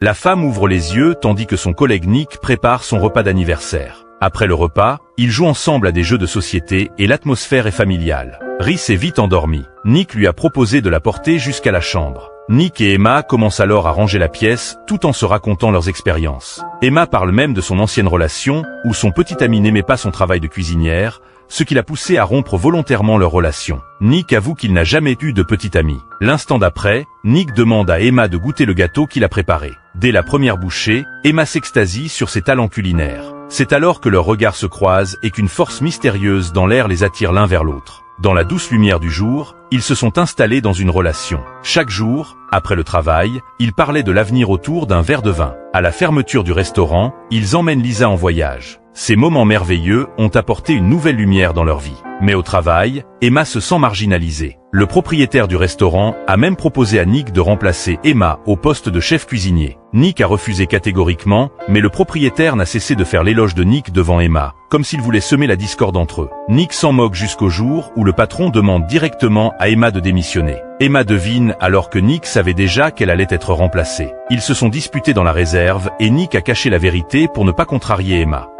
La femme ouvre les yeux tandis que son collègue Nick prépare son repas d'anniversaire. Après le repas, ils jouent ensemble à des jeux de société et l'atmosphère est familiale. Rhys est vite endormi. Nick lui a proposé de la porter jusqu'à la chambre. Nick et Emma commencent alors à ranger la pièce tout en se racontant leurs expériences. Emma parle même de son ancienne relation où son petit ami n'aimait pas son travail de cuisinière, ce qui l'a poussé à rompre volontairement leur relation. Nick avoue qu'il n'a jamais eu de petit ami. L'instant d'après, Nick demande à Emma de goûter le gâteau qu'il a préparé. Dès la première bouchée, Emma s'extasie sur ses talents culinaires. C'est alors que leurs regards se croisent et qu'une force mystérieuse dans l'air les attire l'un vers l'autre. Dans la douce lumière du jour, ils se sont installés dans une relation. Chaque jour, après le travail, ils parlaient de l'avenir autour d'un verre de vin. À la fermeture du restaurant, ils emmènent Lisa en voyage. Ces moments merveilleux ont apporté une nouvelle lumière dans leur vie. Mais au travail, Emma se sent marginalisée. Le propriétaire du restaurant a même proposé à Nick de remplacer Emma au poste de chef cuisinier. Nick a refusé catégoriquement, mais le propriétaire n'a cessé de faire l'éloge de Nick devant Emma, comme s'il voulait semer la discorde entre eux. Nick s'en moque jusqu'au jour où le patron demande directement à Emma de démissionner. Emma devine alors que Nick savait déjà qu'elle allait être remplacée. Ils se sont disputés dans la réserve et Nick a caché la vérité pour ne pas contrarier Emma.